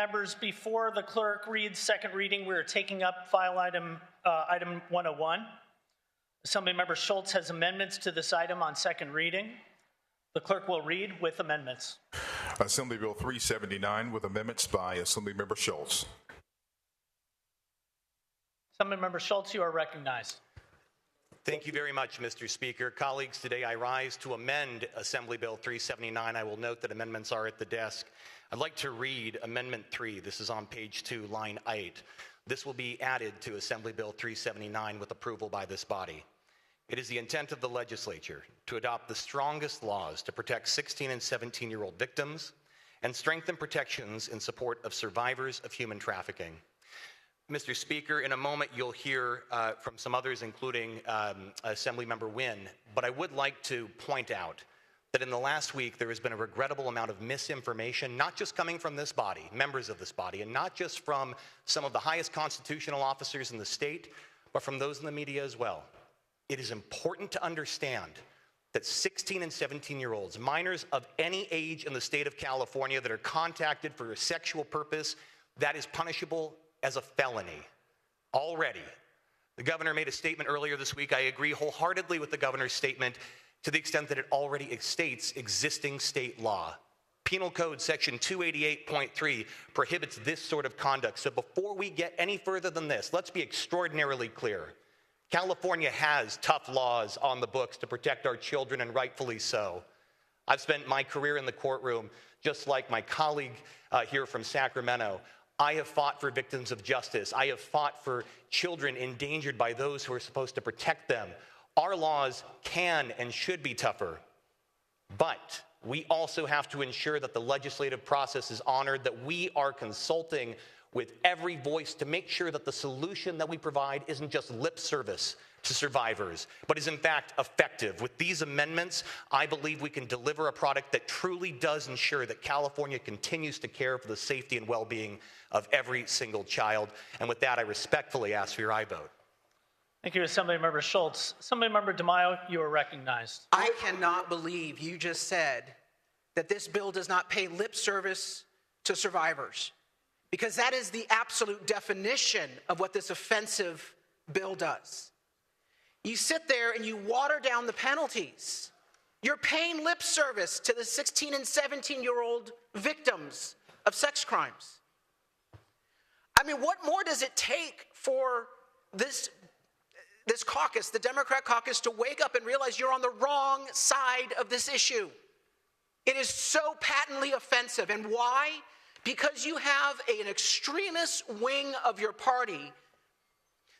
Members, before the clerk reads second reading, we're taking up file item 101. Assemblymember Schultz has amendments to this item on second reading. The clerk will read with amendments. Assembly Bill 379 with amendments by Assemblymember Schultz. Assemblymember Schultz, you are recognized. Thank you very much, Mr. Speaker. Colleagues, today I rise to amend Assembly Bill 379. I will note that amendments are at the desk. I'd like to read Amendment 3. This is on page 2, line 8. This will be added to Assembly Bill 379 with approval by this body. It is the intent of the legislature to adopt the strongest laws to protect 16 and 17-year-old victims and strengthen protections in support of survivors of human trafficking. Mr. Speaker, in a moment you'll hear from some others, including Assemblymember Wynn, but I would like to point out that in the last week there has been a regrettable amount of misinformation, not just coming from this body, members of this body, and not just from some of the highest constitutional officers in the state, but from those in the media as well. It is important to understand that 16 and 17-year-olds, minors of any age in the state of California that are contacted for a sexual purpose, that is punishable as a felony already. The governor made a statement earlier this week. I agree wholeheartedly with the governor's statement to the extent that it already states existing state law. Penal Code Section 288.3 prohibits this sort of conduct. So before we get any further than this, let's be extraordinarily clear. California has tough laws on the books to protect our children, and rightfully so. I've spent my career in the courtroom, just like my colleague here from Sacramento. I have fought for victims of justice. I have fought for children endangered by those who are supposed to protect them. Our laws can and should be tougher, but we also have to ensure that the legislative process is honored, that we are consulting with every voice to make sure that the solution that we provide isn't just lip service to survivors, but is in fact effective. With these amendments, I believe we can deliver a product that truly does ensure that California continues to care for the safety and well-being of every single child. And with that, I respectfully ask for your aye vote. Thank you, Assemblymember Schultz. Assemblymember DeMaio, you are recognized. I cannot believe you just said that this bill does not pay lip service to survivors, because that is the absolute definition of what this offensive bill does. You sit there and you water down the penalties. You're paying lip service to the 16 and 17-year-old victims of sex crimes. I mean, what more does it take for this caucus, the Democrat caucus, to wake up and realize you're on the wrong side of this issue? It is so patently offensive. And why? Because you have an extremist wing of your party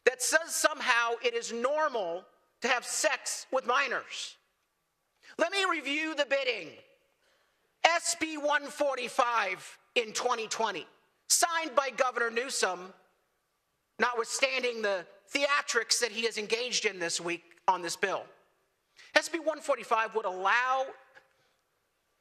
that says somehow it is normal to have sex with minors. Let me review the bidding. SB 145 in 2020, signed by Governor Newsom, notwithstanding the theatrics that he has engaged in this week on this bill. SB 145 would allow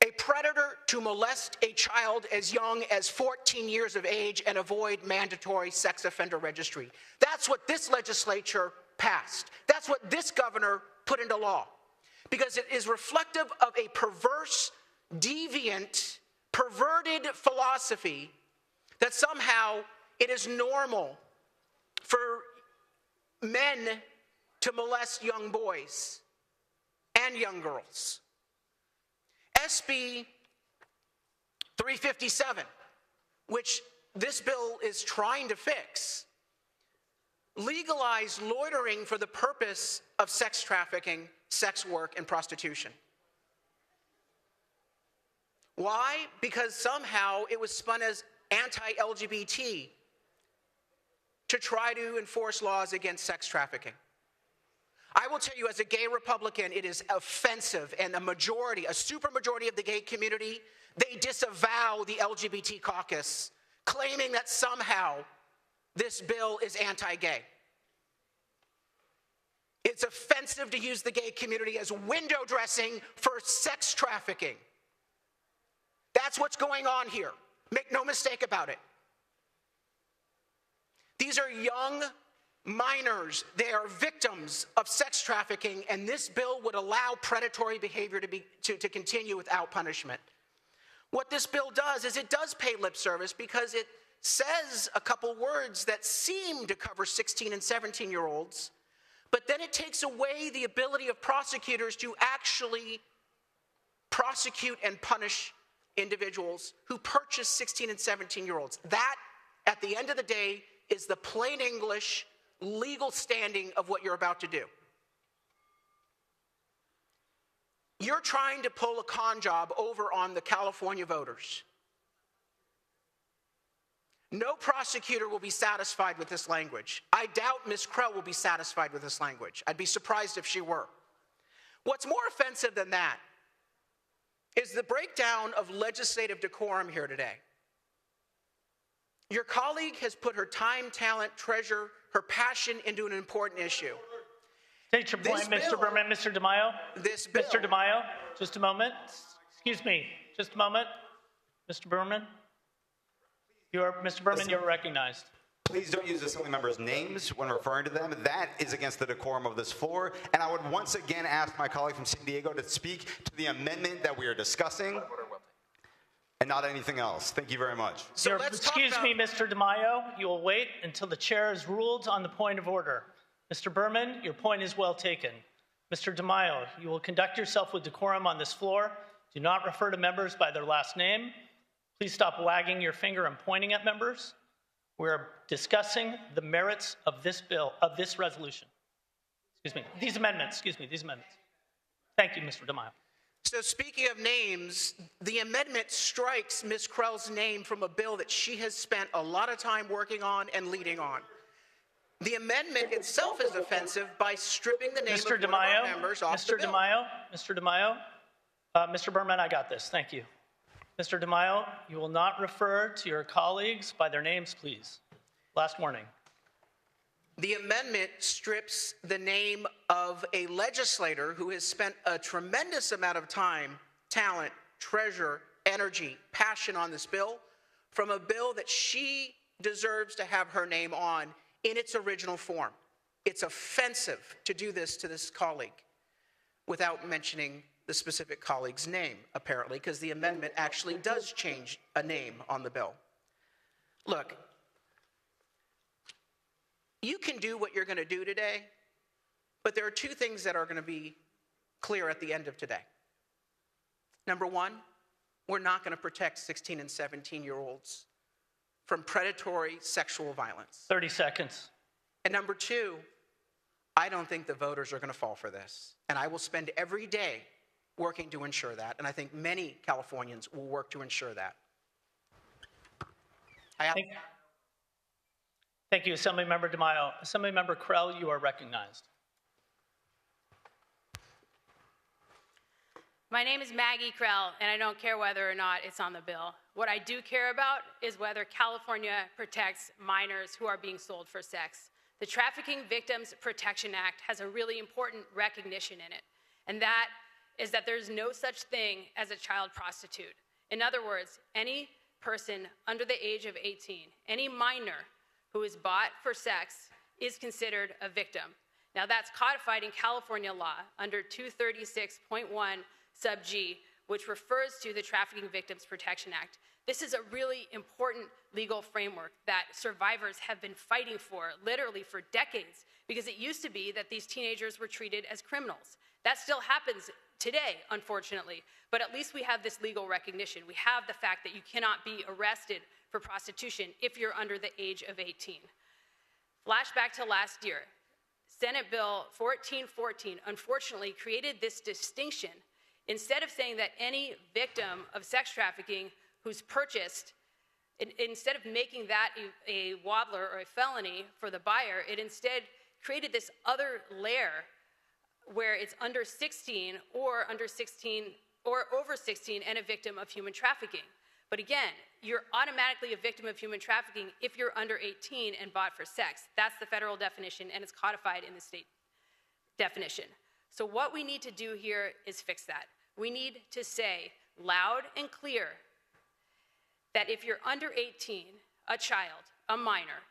a predator to molest a child as young as 14 years of age and avoid mandatory sex offender registry. That's what this legislature passed. That's what this governor put into law, because it is reflective of a perverse, deviant, perverted philosophy that somehow it is normal for men to molest young boys and young girls. SB 357, which this bill is trying to fix, legalized loitering for the purpose of sex trafficking, sex work, and prostitution. Why? Because somehow it was spun as anti-LGBT to try to enforce laws against sex trafficking. I will tell you, as a gay Republican, it is offensive, and a supermajority of the gay community, they disavow the LGBT caucus, claiming that somehow this bill is anti-gay. It's offensive to use the gay community as window dressing for sex trafficking. That's what's going on here. Make no mistake about it. These are young minors. They are victims of sex trafficking, and this bill would allow predatory behavior to continue without punishment. What this bill does is it does pay lip service because it says a couple words that seem to cover 16 and 17-year-olds, but then it takes away the ability of prosecutors to actually prosecute and punish individuals who purchase 16 and 17-year-olds. That, at the end of the day, is the plain English legal standing of what you're about to do. You're trying to pull a con job over on the California voters. No prosecutor will be satisfied with this language. I doubt Ms. Krell will be satisfied with this language. I'd be surprised if she were. What's more offensive than that is the breakdown of legislative decorum here today. Your colleague has put her time, talent, treasure, her passion into an important issue. State your point, Mr. Berman. Mr. DeMaio? Mr. DeMaio, just a moment. Excuse me, just a moment. Mr. Berman? Mr. Berman, you're recognized. Please don't use assembly members' names when referring to them. That is against the decorum of this floor. And I would once again ask my colleague from San Diego to speak to the amendment that we are discussing and not anything else. Thank you very much. So Excuse me, Mr. DeMaio. You will wait until the chair has ruled on the point of order. Mr. Berman, your point is well taken. Mr. DeMaio, you will conduct yourself with decorum on this floor. Do not refer to members by their last name. Please stop wagging your finger and pointing at members. We're discussing the merits of this bill, of this resolution. Excuse me, these amendments. Thank you, Mr. DeMaio. So speaking of names, the amendment strikes Ms. Krell's name from a bill that she has spent a lot of time working on and leading on. The amendment itself is offensive by stripping the name of one of our members off the bill. Mr. DeMaio, Mr. Berman, I got this. Thank you. Mr. DeMaio, you will not refer to your colleagues by their names, please. Last warning. The amendment strips the name of a legislator who has spent a tremendous amount of time, talent, treasure, energy, passion on this bill from a bill that she deserves to have her name on in its original form. It's offensive to do this to this colleague without mentioning the specific colleague's name, apparently, because the amendment actually does change a name on the bill. Look, you can do what you're going to do today, but there are two things that are going to be clear at the end of today. Number one, we're not going to protect 16 and 17-year-olds from predatory sexual violence. 30 seconds. And number two, I don't think the voters are going to fall for this. And I will spend every day working to ensure that. And I think many Californians will work to ensure that. Thank you, Assemblymember DeMaio. Assemblymember Krell, you are recognized. My name is Maggy Krell, and I don't care whether or not it's on the bill. What I do care about is whether California protects minors who are being sold for sex. The Trafficking Victims Protection Act has a really important recognition in it, and that is that there's no such thing as a child prostitute. In other words, any person under the age of 18, any minor who is bought for sex is considered a victim. Now that's codified in California law under 236.1 sub G, which refers to the Trafficking Victims Protection Act. This is a really important legal framework that survivors have been fighting for, literally for decades, because it used to be that these teenagers were treated as criminals. That still happens today, unfortunately, but at least we have this legal recognition. We have the fact that you cannot be arrested for prostitution if you're under the age of 18. Flashback to last year. Senate Bill 1414 unfortunately created this distinction. Instead of saying that any victim of sex trafficking who's purchased, instead of making that a wobbler or a felony for the buyer, it instead created this other layer where it's under 16 or over 16 and a victim of human trafficking. But again, you're automatically a victim of human trafficking if you're under 18 and bought for sex. That's the federal definition, and it's codified in the state definition. So what we need to do here is fix that. We need to say loud and clear that if you're under 18, a child, a minor,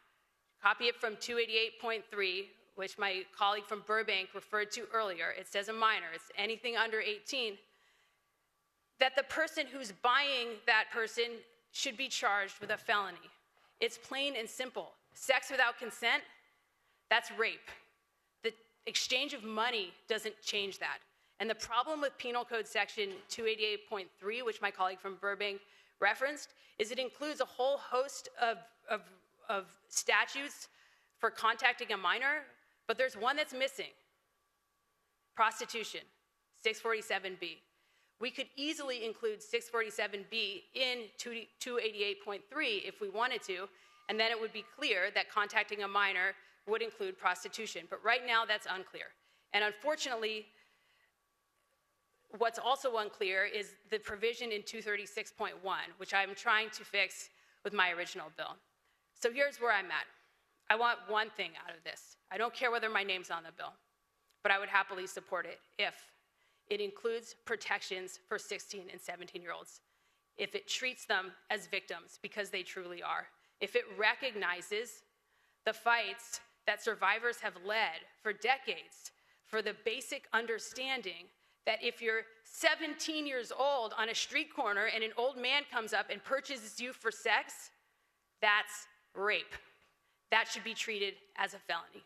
copy it from 288.3, which my colleague from Burbank referred to earlier. It says a minor. It's anything under 18. that the person who's buying that person should be charged with a felony. It's plain and simple. Sex without consent, that's rape. The exchange of money doesn't change that. And the problem with Penal Code Section 288.3, which my colleague from Burbank referenced, is it includes a whole host of statutes for contacting a minor, but there's one that's missing: prostitution, 647B. We could easily include 647B in 288.3 if we wanted to, and then it would be clear that contacting a minor would include prostitution. But right now, that's unclear. And unfortunately, what's also unclear is the provision in 236.1, which I'm trying to fix with my original bill. So here's where I'm at. I want one thing out of this. I don't care whether my name's on the bill, but I would happily support it if it includes protections for 16 and 17-year-olds, if it treats them as victims, because they truly are, if it recognizes the fights that survivors have led for decades for the basic understanding that if you're 17 years old on a street corner and an old man comes up and purchases you for sex, that's rape. That should be treated as a felony.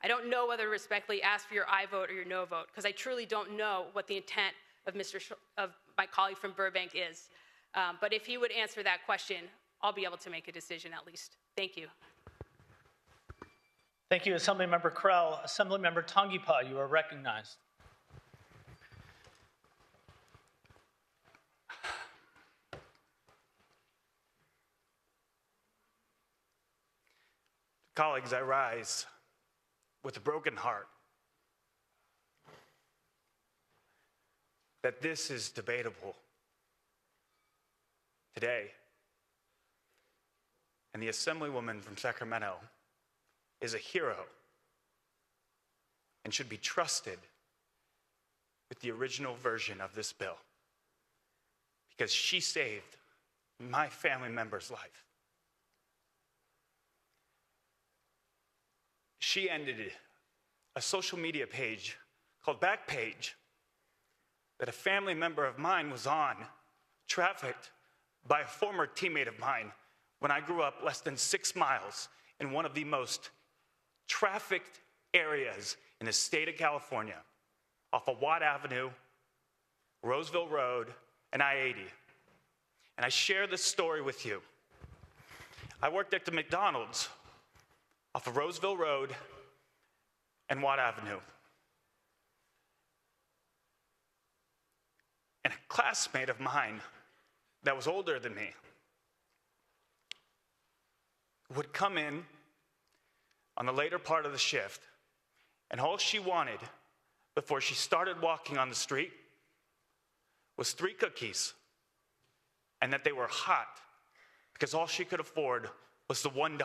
I don't know whether to respectfully ask for your aye vote or your no vote, because I truly don't know what the intent of my colleague from Burbank is. But if he would answer that question, I'll be able to make a decision at least. Thank you. Thank you, Assemblymember Krell. Assemblymember Tangipa, you are recognized. Colleagues, I rise with a broken heart that this is debatable today. And the Assemblywoman from Sacramento is a hero and should be trusted with the original version of this bill, because she saved my family member's life. She ended a social media page called Backpage that a family member of mine was on, trafficked by a former teammate of mine when I grew up less than 6 miles in one of the most trafficked areas in the state of California, off of Watt Avenue, Roseville Road, and I-80. And I share this story with you. I worked at the McDonald's off of Roseville Road and Watt Avenue. And a classmate of mine that was older than me would come in on the later part of the shift, and all she wanted before she started walking on the street was 3 cookies, and that they were hot, because all she could afford was the $1.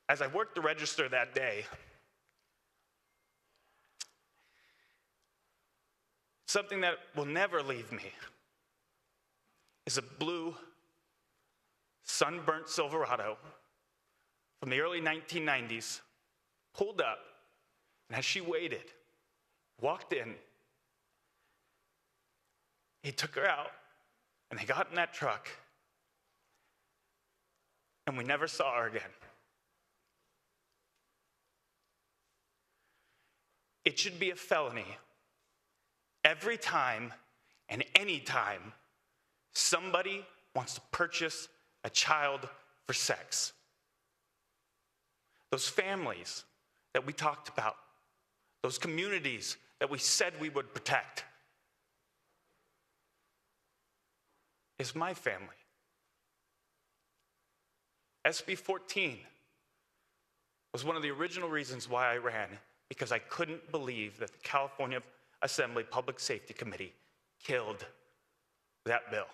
As I worked the register that day, something that will never leave me is a blue, sunburnt Silverado from the early 1990s, pulled up, and as she waited, walked in, he took her out, and they got in that truck, and we never saw her again. It should be a felony every time and any time somebody wants to purchase a child for sex. Those families that we talked about, those communities that we said we would protect, is my family. SB 14 was one of the original reasons why I ran, because I couldn't believe that the California Assembly Public Safety Committee killed that bill.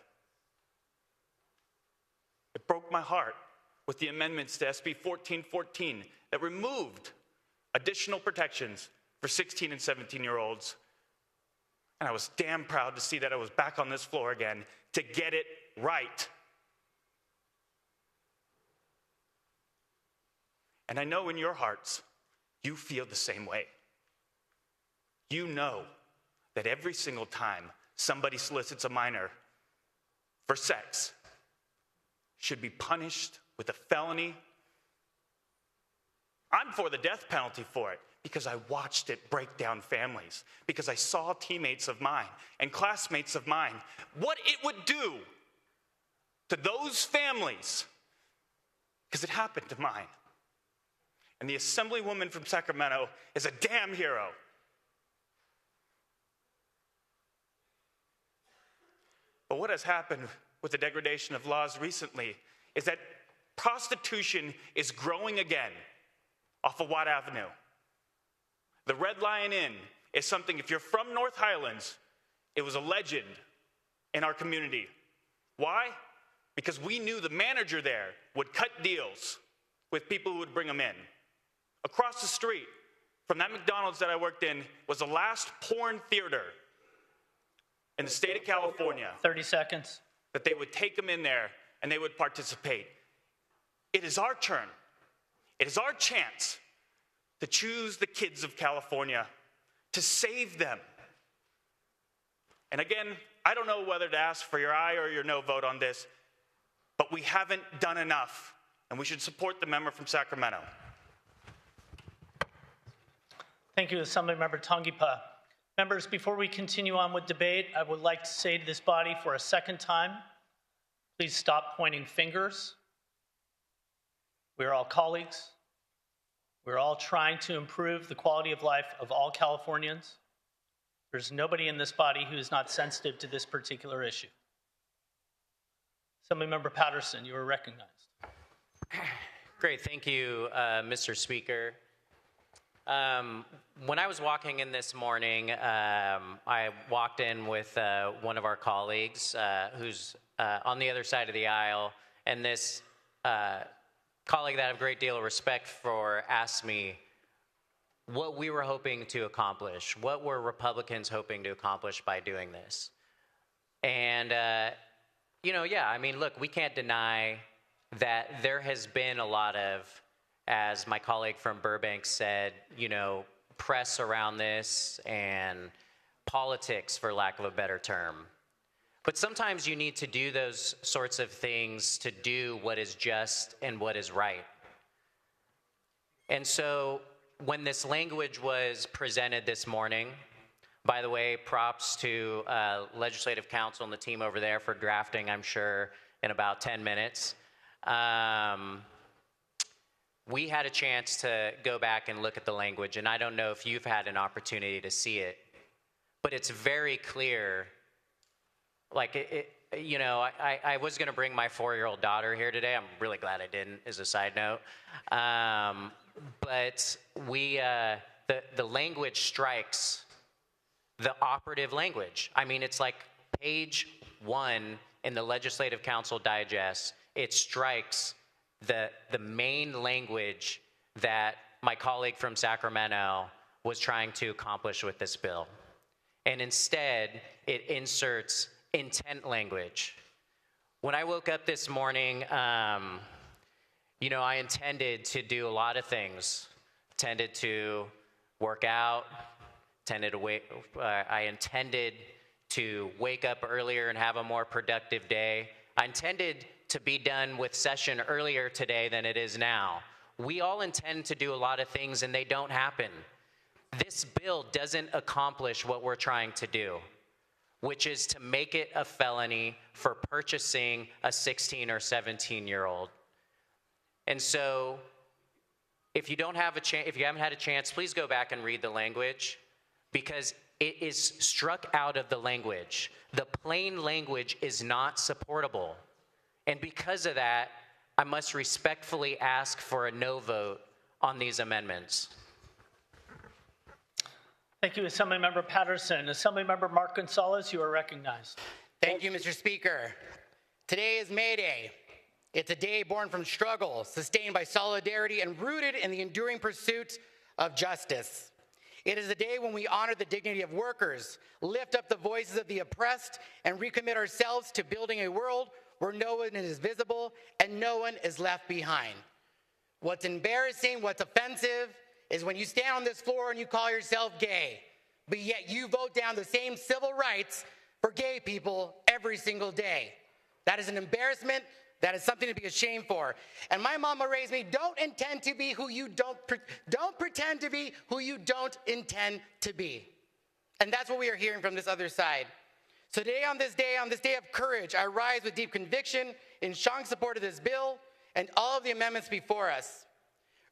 It broke my heart with the amendments to SB 1414 that removed additional protections for 16 and 17-year-olds. And I was damn proud to see that I was back on this floor again to get it right. And I know in your hearts, you feel the same way. You know that every single time somebody solicits a minor for sex should be punished with a felony. I'm for the death penalty for it because I watched it break down families, because I saw teammates of mine and classmates of mine, what it would do to those families, because it happened to mine. And the Assemblywoman from Sacramento is a damn hero. But what has happened with the degradation of laws recently is that prostitution is growing again off of Watt Avenue. The Red Lion Inn is something, if you're from North Highlands, it was a legend in our community. Why? Because we knew the manager there would cut deals with people who would bring them in. Across the street from that McDonald's that I worked in was the last porn theater in the state of California. 30 seconds. That they would take them in there and they would participate. It is our turn. It is our chance to choose the kids of California, to save them. And again, I don't know whether to ask for your aye or your no vote on this, but we haven't done enough, and we should support the member from Sacramento. Thank you, Assemblymember Tangipa. Members, before we continue on with debate, I would like to say to this body for a second time, please stop pointing fingers. We're all colleagues. We're all trying to improve the quality of life of all Californians. There's nobody in this body who is not sensitive to this particular issue. Assemblymember Patterson, you are recognized. Great, thank you, Mr. Speaker. When I was walking in this morning, I walked in with one of our colleagues who's on the other side of the aisle, and this colleague that I have a great deal of respect for asked me what we were hoping to accomplish. What were Republicans hoping to accomplish by doing this? And, yeah, I mean, look, we can't deny that there has been a lot of, as my colleague from Burbank said, press around this and politics, for lack of a better term. But sometimes you need to do those sorts of things to do what is just and what is right. And so when this language was presented this morning, by the way, props to Legislative Council and the team over there for drafting, I'm sure, in about 10 minutes. We had a chance to go back and look at the language, and I don't know if you've had an opportunity to see it, but it's very clear. Like, I was going to bring my 4-year-old daughter here today. I'm really glad I didn't, as a side note. But the language strikes the operative language. I mean, it's like page 1 in the Legislative Council Digest. It strikes the main language that my colleague from Sacramento was trying to accomplish with this bill. And instead, it inserts intent language. When I woke up this morning, I intended to do a lot of things. Intended to work out, I intended to wake up earlier and have a more productive day. I intended to be done with session earlier today than it is now. We all intend to do a lot of things and they don't happen. This bill doesn't accomplish what we're trying to do, which is to make it a felony for purchasing a 16 or 17-year-old. And so if you don't have if you haven't had a chance, please go back and read the language, because it is struck out of the language. The plain language is not supportable. And because of that, I must respectfully ask for a no vote on these amendments. Thank you, Assemblymember Patterson. Assemblymember Mark Gonzalez, you are recognized. Thank you, Mr. Speaker. Today is May Day. It's a day born from struggle, sustained by solidarity, and rooted in the enduring pursuit of justice. It is a day when we honor the dignity of workers, lift up the voices of the oppressed, and recommit ourselves to building a world where no one is visible and no one is left behind. What's embarrassing, what's offensive, is when you stand on this floor and you call yourself gay, but yet you vote down the same civil rights for gay people every single day. That is an embarrassment. That is something to be ashamed for. And my mama raised me, don't pretend to be who you don't intend to be. And that's what we are hearing from this other side. So today, on this day of courage, I rise with deep conviction in strong support of this bill and all of the amendments before us.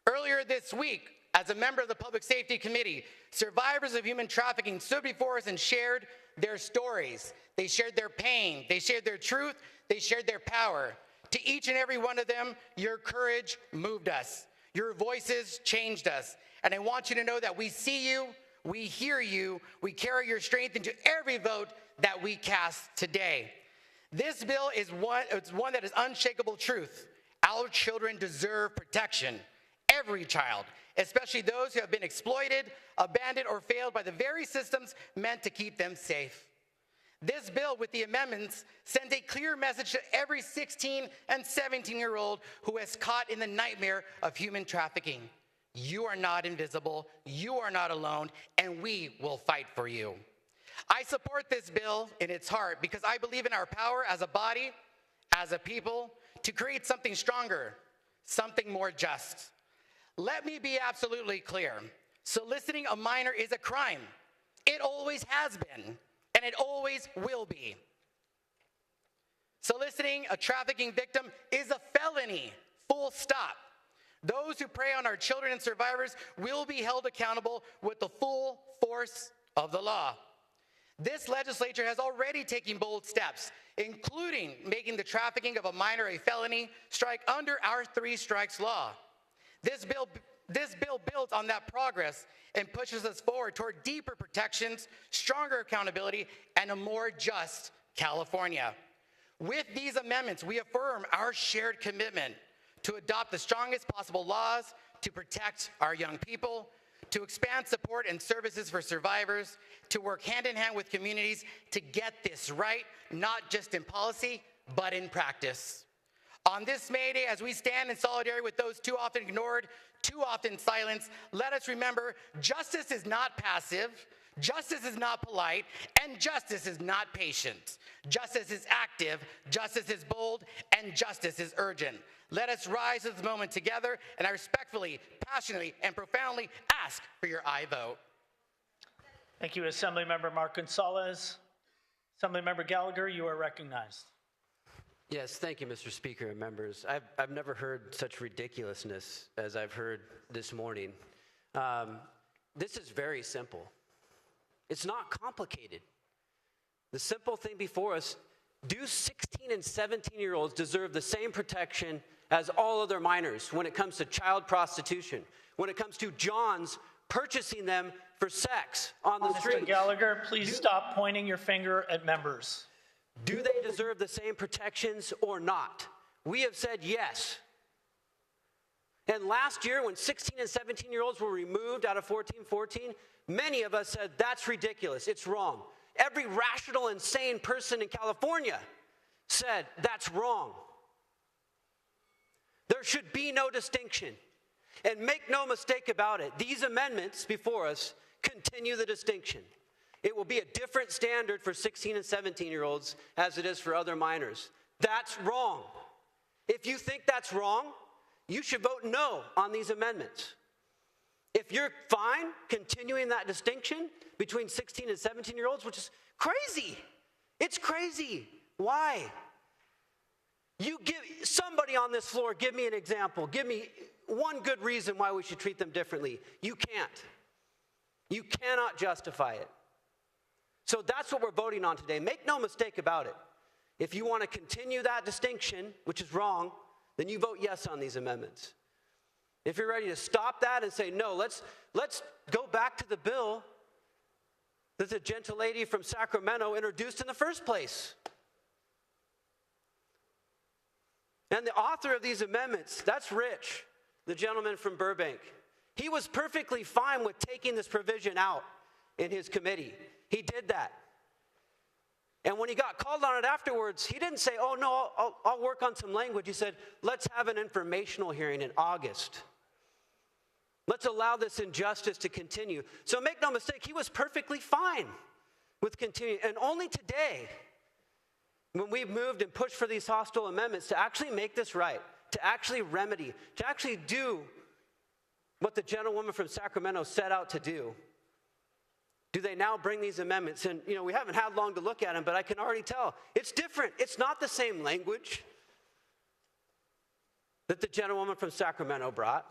Earlier this week, as a member of the Public Safety Committee, survivors of human trafficking stood before us and shared their stories. They shared their pain. They shared their truth. They shared their power. To each and every one of them, your courage moved us. Your voices changed us. And I want you to know that we see you, we hear you, we carry your strength into every vote that we cast today. This bill is one that is unshakable truth. Our children deserve protection. Every child, especially those who have been exploited, abandoned, or failed by the very systems meant to keep them safe. This bill, with the amendments, sends a clear message to every 16 and 17-year-old who is caught in the nightmare of human trafficking. You are not invisible, you are not alone, and we will fight for you. I support this bill in its heart because I believe in our power as a body, as a people, to create something stronger, something more just. Let me be absolutely clear. Soliciting a minor is a crime. It always has been. And it always will be. Soliciting a trafficking victim is a felony, full stop. Those who prey on our children and survivors will be held accountable with the full force of the law. This legislature has already taken bold steps, including making the trafficking of a minor a felony strike under our 3 strikes law. This bill builds on that progress and pushes us forward toward deeper protections, stronger accountability, and a more just California. With these amendments, we affirm our shared commitment to adopt the strongest possible laws to protect our young people, to expand support and services for survivors, to work hand in hand with communities to get this right, not just in policy, but in practice. On this May Day, as we stand in solidarity with those too often ignored, too often silenced, let us remember justice is not passive, justice is not polite, and justice is not patient. Justice is active, justice is bold, and justice is urgent. Let us rise to this moment together, and I respectfully, passionately, and profoundly ask for your aye vote. Thank you, Assemblymember Gonzalez. Assemblymember Gallagher, you are recognized. Yes, thank you, Mr. Speaker and members. I've never heard such ridiculousness as I've heard this morning. This is very simple. It's not complicated. The simple thing before us, do 16 and 17-year-olds deserve the same protection as all other minors when it comes to child prostitution, when it comes to Johns purchasing them for sex on the street? Mr. Gallagher, please stop pointing your finger at members. Do they deserve the same protections or not? We have said yes. And last year, when 16 and 17-year-olds were removed out of 1414, many of us said, that's ridiculous, it's wrong. Every rational and sane person in California said, that's wrong. There should be no distinction. And make no mistake about it, these amendments before us continue the distinction. It will be a different standard for 16 and 17-year-olds as it is for other minors. That's wrong. If you think that's wrong, you should vote no on these amendments. If you're fine continuing that distinction between 16 and 17-year-olds, which is crazy. It's crazy. Why? Somebody on this floor, give me an example. Give me one good reason why we should treat them differently. You can't. You cannot justify it. So that's what we're voting on today. Make no mistake about it. If you want to continue that distinction, which is wrong, then you vote yes on these amendments. If you're ready to stop that and say, no, let's go back to the bill that the gentle lady from Sacramento introduced in the first place. And the author of these amendments, that's Rich, the gentleman from Burbank. He was perfectly fine with taking this provision out in his committee. He did that. And when he got called on it afterwards, he didn't say, oh, no, I'll work on some language. He said, let's have an informational hearing in August. Let's allow this injustice to continue. So make no mistake, he was perfectly fine with continuing. And only today, when we've moved and pushed for these hostile amendments to actually make this right, to actually remedy, to actually do what the gentlewoman from Sacramento set out to do they now bring these amendments? And, we haven't had long to look at them, but I can already tell it's different. It's not the same language that the gentlewoman from Sacramento brought.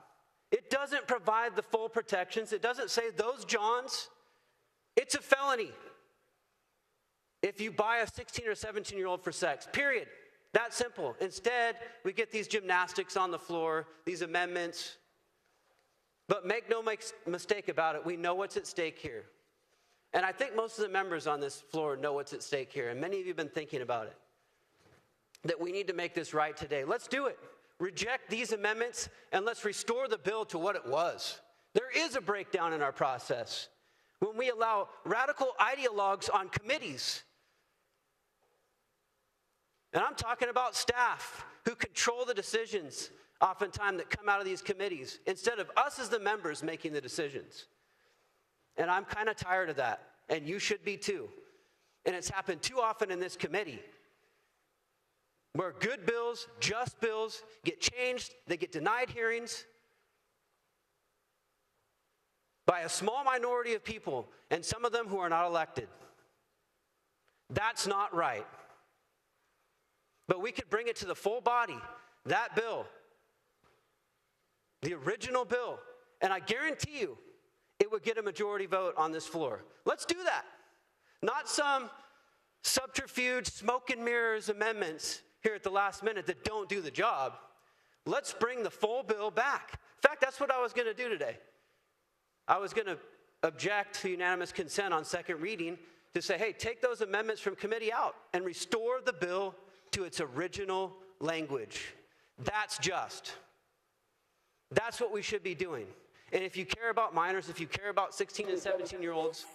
It doesn't provide the full protections. It doesn't say those Johns. It's a felony if you buy a 16 or 17-year-old for sex, period. That simple. Instead, we get these gymnastics on the floor, these amendments. But make no mistake about it, we know what's at stake here. And I think most of the members on this floor know what's at stake here, and many of you have been thinking about it, that we need to make this right today. Let's do it. Reject these amendments, and let's restore the bill to what it was. There is a breakdown in our process when we allow radical ideologues on committees. And I'm talking about staff who control the decisions oftentimes that come out of these committees instead of us as the members making the decisions. And I'm kind of tired of that, and you should be too. And it's happened too often in this committee where good bills, just bills get changed, they get denied hearings by a small minority of people, and some of them who are not elected. That's not right. But we could bring it to the full body, that bill, the original bill, and I guarantee you it would get a majority vote on this floor. Let's do that. Not some subterfuge, smoke and mirrors amendments here at the last minute that don't do the job. Let's bring the full bill back. In fact, that's what I was going to do today. I was going to object to unanimous consent on second reading to say, hey, take those amendments from committee out and restore the bill to its original language. That's just. That's what we should be doing. And if you care about minors, if you care about 16 and 17-year-olds,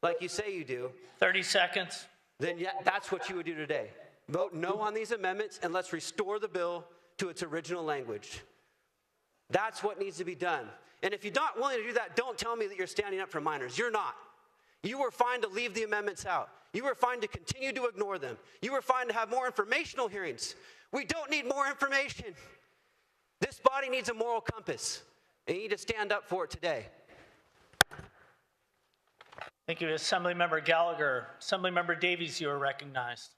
like you say you do, 30 seconds. Then that's what you would do today. Vote no on these amendments, and let's restore the bill to its original language. That's what needs to be done. And if you're not willing to do that, don't tell me that you're standing up for minors. You're not. You were fine to leave the amendments out. You were fine to continue to ignore them. You were fine to have more informational hearings. We don't need more information. This body needs a moral compass, and you need to stand up for it today. Thank you, Assemblymember Gallagher. Assemblymember Davies, you are recognized.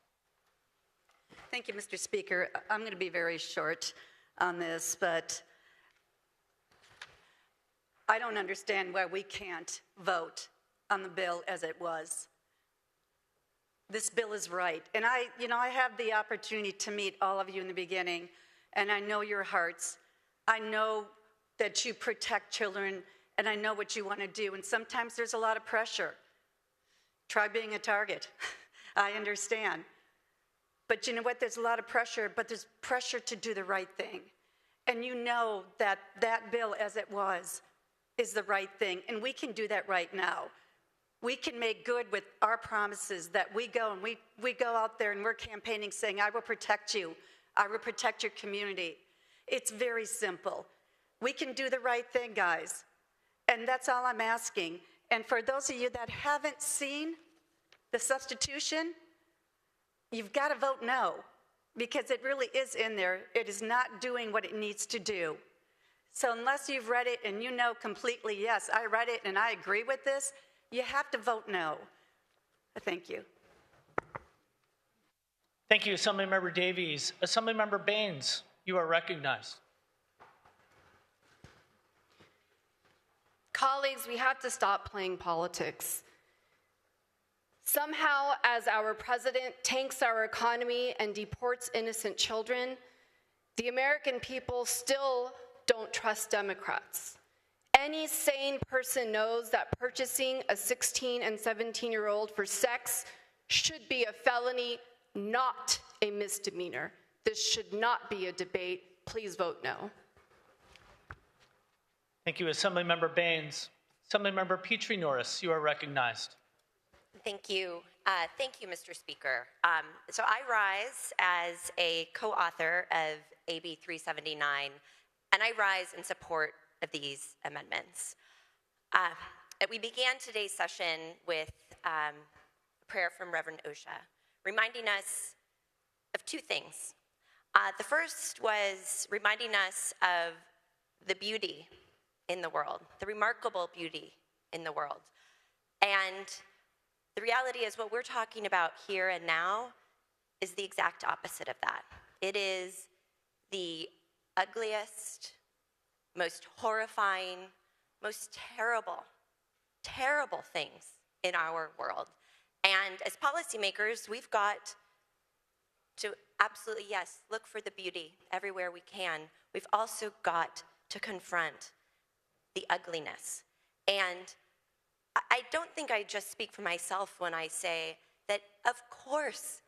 Thank you, Mr. Speaker. I'm going to be very short on this, but I don't understand why we can't vote on the bill as it was. This bill is right. And I have the opportunity to meet all of you in the beginning, and I know your hearts. I know that you protect children, and I know what you want to do. And sometimes there's a lot of pressure. Try being a target. I understand. But you know what? There's a lot of pressure, but there's pressure to do the right thing. And you know that that bill as it was is the right thing. And we can do that right now. We can make good with our promises that we go and we go out there and we're campaigning saying, I will protect you. I will protect your community. It's very simple. We can do the right thing, guys. And that's all I'm asking. And for those of you that haven't seen the substitution, you've got to vote no, because it really is in there. It is not doing what it needs to do. So unless you've read it and you know completely, yes, I read it and I agree with this, you have to vote no. Thank you. Thank you, Assemblymember Davies. Assemblymember Baines, you are recognized. Colleagues, we have to stop playing politics. Somehow, as our president tanks our economy and deports innocent children, the American people still don't trust Democrats. Any sane person knows that purchasing a 16 and 17-year-old for sex should be a felony, not a misdemeanor. This should not be a debate. Please vote no. Thank you, Assemblymember Baines. Assemblymember Petrie-Norris, you are recognized. Thank you. Thank you, Mr. Speaker. So I rise as a co-author of AB 379, and I rise in support of these amendments. We began today's session with a prayer from Reverend Osha, reminding us of two things. The first was reminding us of the beauty in the world, the remarkable beauty in the world. And the reality is what we're talking about here and now is the exact opposite of that. It is the ugliest, most horrifying, most terrible, terrible things in our world. And as policymakers, we've got to absolutely, yes, look for the beauty everywhere we can. We've also got to confront the ugliness. And I don't think I just speak for myself when I say that, of course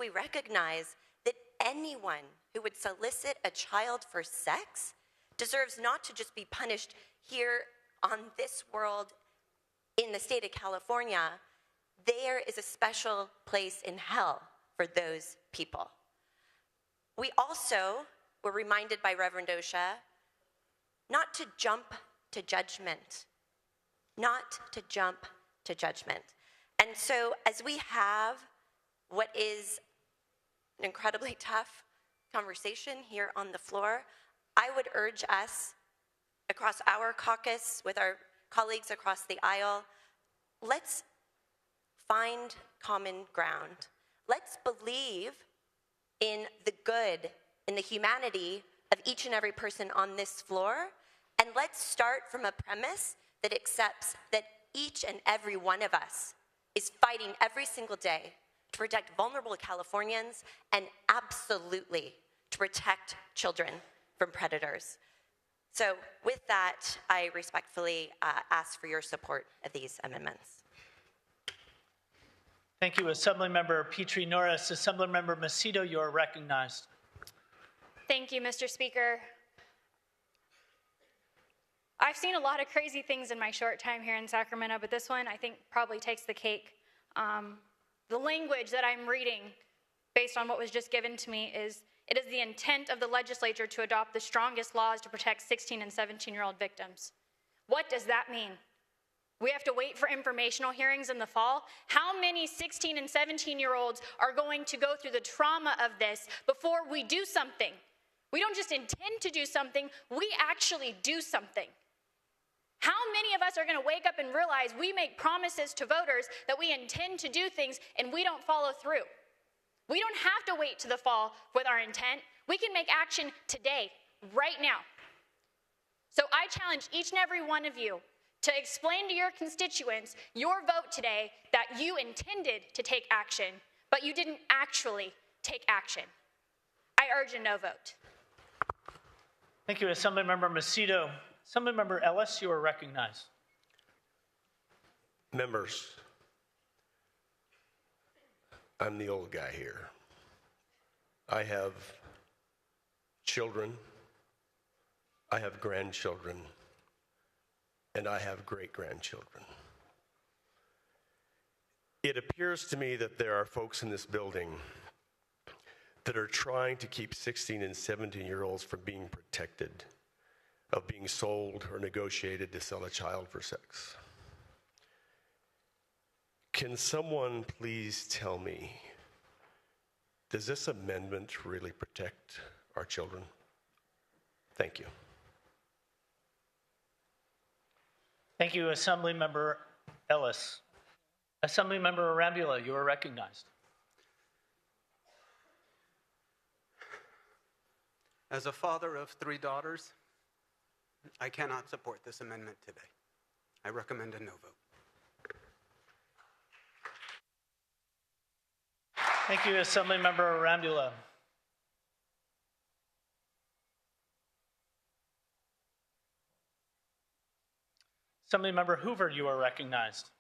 we recognize that anyone who would solicit a child for sex deserves not to just be punished here on this world in the state of California. There is a special place in hell for those people. We also were reminded by Reverend Osha not to jump to judgment. Not to jump to judgment. And so as we have what is an incredibly tough conversation here on the floor, I would urge us across our caucus with our colleagues across the aisle, let's find common ground. Let's believe in the good, in the humanity of each and every person on this floor, and let's start from a premise that accepts that each and every one of us is fighting every single day to protect vulnerable Californians and absolutely to protect children from predators. So with that, I respectfully ask for your support of these amendments. Thank you, Assemblymember Petrie Norris. Assemblymember Macedo, you are recognized. Thank you, Mr. Speaker. I've seen a lot of crazy things in my short time here in Sacramento, but this one I think probably takes the cake. The language that I'm reading, based on what was just given to me, is it is the intent of the legislature to adopt the strongest laws to protect 16 and 17-year-old victims. What does that mean? We have to wait for informational hearings in the fall? How many 16 and 17-year-olds are going to go through the trauma of this before we do something? We don't just intend to do something, we actually do something. How many of us are going to wake up and realize we make promises to voters that we intend to do things and we don't follow through? We don't have to wait to the fall with our intent. We can make action today, right now. So I challenge each and every one of you to explain to your constituents your vote today that you intended to take action, but you didn't actually take action. I urge a no vote. Thank you, Assemblymember Macedo. Assemblymember Ellis, you are recognized. Members, I'm the old guy here. I have children, I have grandchildren, and I have great-grandchildren. It appears to me that there are folks in this building that are trying to keep 16 and 17-year-olds from being protected, of being sold or negotiated to sell a child for sex. Can someone please tell me, does this amendment really protect our children? Thank you. Thank you, Assemblymember Ellis. Assemblymember Arambula, you are recognized. As a father of 3 daughters, I cannot support this amendment today. I recommend a no vote. Thank you, Assemblymember Arambula. Assemblymember Hoover, you are recognized.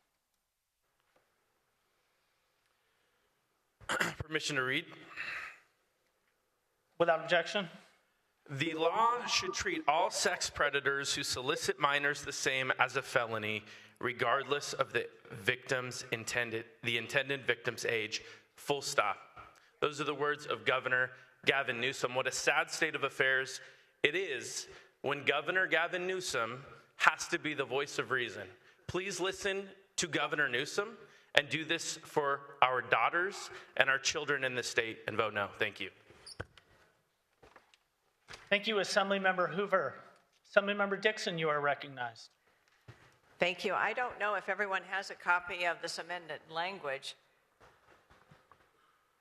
Permission to read. Without objection. The law should treat all sex predators who solicit minors the same as a felony, regardless of the intended victim's age. Full stop. Those are the words of Governor Gavin Newsom. What a sad state of affairs it is when Governor Gavin Newsom has to be the voice of reason. Please listen to Governor Newsom and do this for our daughters and our children in the state and vote no. Thank you. Thank you, Assemblymember Hoover. Assemblymember Dixon, you are recognized. Thank you. I don't know if everyone has a copy of this amended language,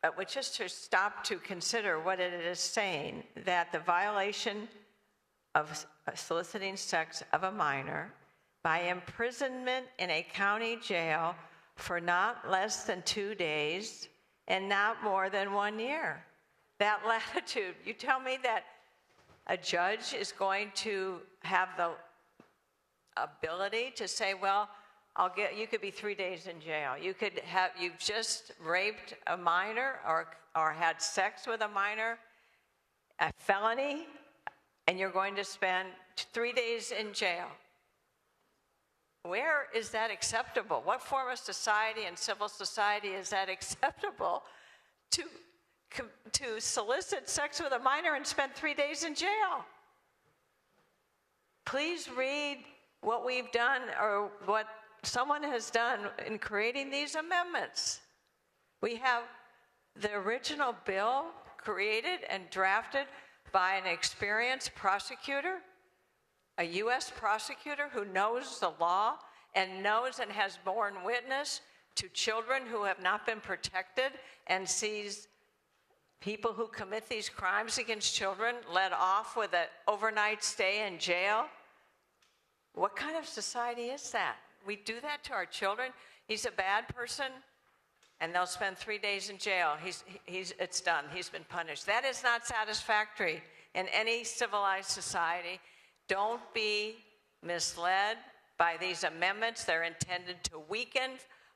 but just to stop to consider what it is saying, that the violation of soliciting sex of a minor by imprisonment in a county jail for not less than 2 days and not more than 1 year. That latitude, you tell me that a judge is going to have the ability to say, well, you could be 3 days in jail. You've just raped a minor or had sex with a minor, a felony, and you're going to spend 3 days in jail. Where is that acceptable? What form of society and civil society is that acceptable to solicit sex with a minor and spend 3 days in jail? Please read what we've done or what someone has done in creating these amendments. We have the original bill created and drafted by an experienced prosecutor, a U.S. prosecutor who knows the law and knows and has borne witness to children who have not been protected and sees people who commit these crimes against children let off with an overnight stay in jail. What kind of society is that? We do that to our children. He's a bad person, and they'll spend 3 days in jail. It's done. He's been punished. That is not satisfactory in any civilized society. Don't be misled by these amendments. They're intended to weaken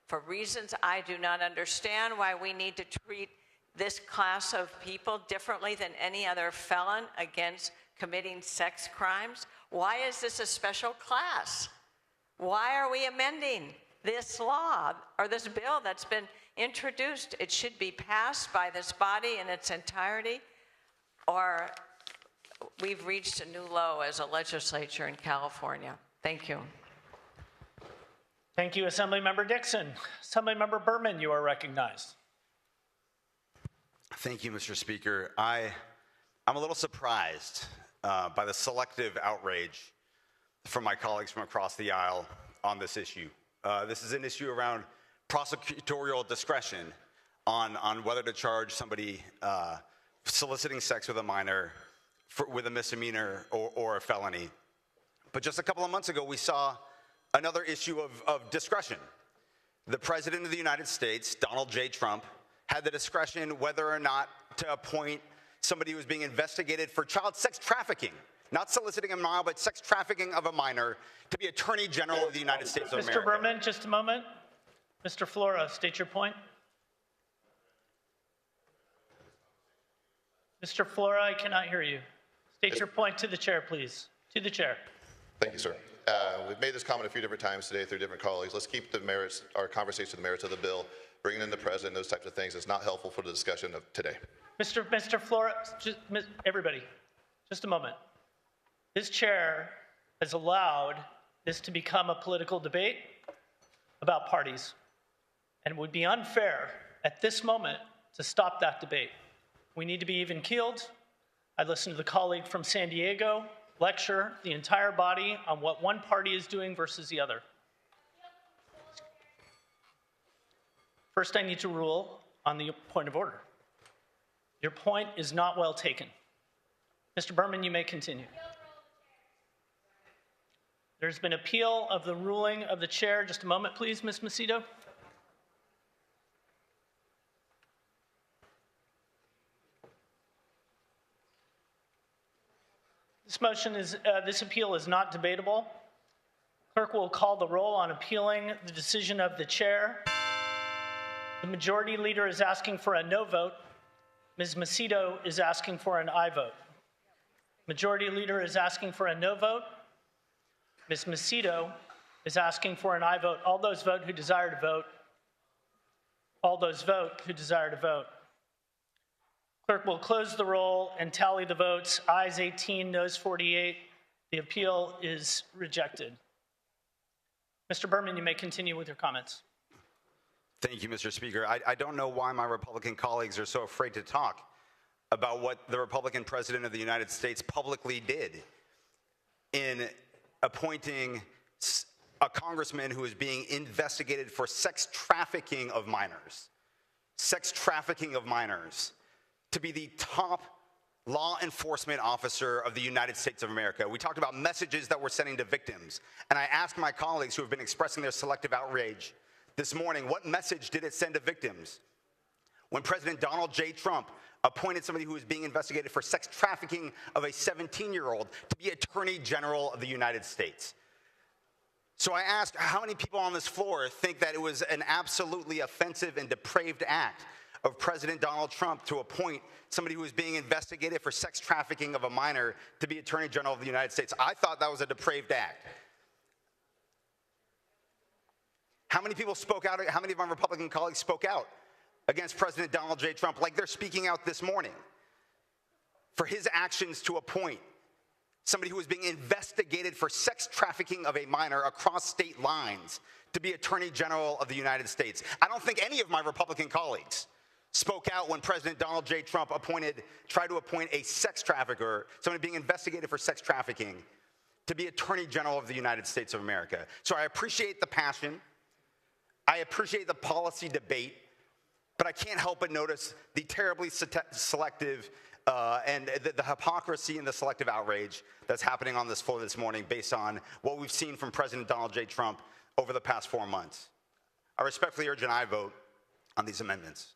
for reasons I do not understand why we need to treat this class of people differently than any other felon against committing sex crimes. Why is this a special class? Why are we amending this law or this bill that's been introduced? It should be passed by this body in its entirety, or we've reached a new low as a legislature in California. Thank you. Thank you, Assemblymember Dixon. Assemblymember Berman, you are recognized. Thank you, Mr. Speaker. I'm a little surprised by the selective outrage from my colleagues from across the aisle on this issue. This is an issue around prosecutorial discretion on whether to charge somebody soliciting sex with a minor with a misdemeanor or a felony. But just a couple of months ago, we saw another issue of discretion. The President of the United States, Donald J. Trump, had the discretion whether or not to appoint somebody who was being investigated for child sex trafficking, not soliciting a minor, but sex trafficking of a minor, to be Attorney General of the United States of America. Mr. Berman, just a moment. Mr. Flora, state your point. Mr. Flora, I cannot hear you. State your point to the chair, please. To the chair. Thank you, sir. We've made this comment a few different times today through different colleagues. Let's keep the merits, our conversation, the merits of the bill. Bringing in the president, those types of things is not helpful for the discussion of today. Mr. Flora, everybody, just a moment. This chair has allowed this to become a political debate about parties, and it would be unfair at this moment to stop that debate. We need to be even keeled. I listened to the colleague from San Diego lecture the entire body on what one party is doing versus the other. First, I need to rule on the point of order. Your point is not well taken. Mr. Berman, you may continue. There's been appeal of the ruling of the chair. Just a moment, please, Ms. Macedo. This appeal is not debatable. Clerk will call the roll on appealing the decision of the chair. The majority leader is asking for a no vote. Ms. Macedo is asking for an aye vote. Majority leader is asking for a no vote. Ms. Macedo is asking for an aye vote. All those vote who desire to vote. All those vote who desire to vote. Clerk will close the roll and tally the votes. Ayes 18, noes 48. The appeal is rejected. Mr. Berman, you may continue with your comments. Thank you, Mr. Speaker. I don't know why my Republican colleagues are so afraid to talk about what the Republican president of the United States publicly did in appointing a congressman who is being investigated for sex trafficking of minors. Sex trafficking of minors, to be the top law enforcement officer of the United States of America. We talked about messages that we're sending to victims, and I asked my colleagues who have been expressing their selective outrage this morning, what message did it send to victims when President Donald J. Trump appointed somebody who was being investigated for sex trafficking of a 17-year-old to be Attorney General of the United States? So I asked, how many people on this floor think that it was an absolutely offensive and depraved act of President Donald Trump to appoint somebody who was being investigated for sex trafficking of a minor to be Attorney General of the United States? I thought that was a depraved act. How many people spoke out? How many of my Republican colleagues spoke out against President Donald J. Trump like they're speaking out this morning for his actions to appoint somebody who was being investigated for sex trafficking of a minor across state lines to be Attorney General of the United States? I don't think any of my Republican colleagues spoke out when President Donald J. Trump tried to appoint a sex trafficker, somebody being investigated for sex trafficking, to be Attorney General of the United States of America. So I appreciate the passion. I appreciate the policy debate, but I can't help but notice the terribly selective and the hypocrisy and the selective outrage that's happening on this floor this morning based on what we've seen from President Donald J. Trump over the past 4 months. I respectfully urge an aye vote on these amendments.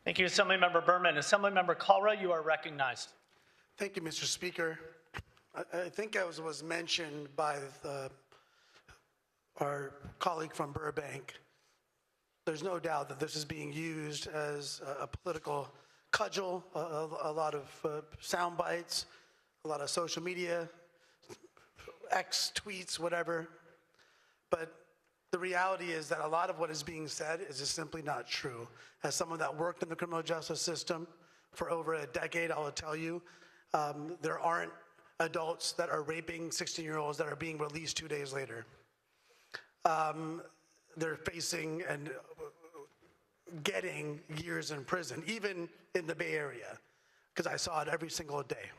Thank you, Assemblymember Berman. Assemblymember Krell, you are recognized. Thank you, Mr. Speaker. I think as was mentioned by our colleague from Burbank, there's no doubt that this is being used as a political cudgel, a lot of sound bites, a lot of social media, X tweets, whatever. But the reality is that a lot of what is being said is just simply not true. As someone that worked in the criminal justice system for over a decade, I will tell you, there aren't adults that are raping 16-year-olds that are being released 2 days later. They're facing and getting years in prison, even in the Bay Area, because I saw it every single day.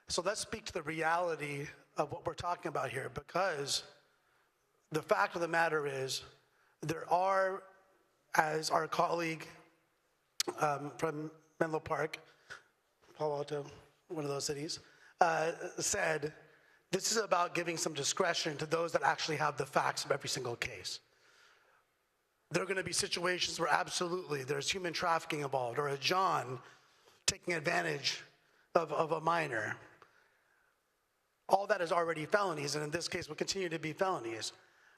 So let's speak to the reality of what we're talking about here, because the fact of the matter is there are, as our colleague from Menlo Park, Palo Alto, one of those cities, said, this is about giving some discretion to those that actually have the facts of every single case. There are going to be situations where absolutely there's human trafficking involved, or a John taking advantage of a minor. All that is already felonies, and in this case will continue to be felonies.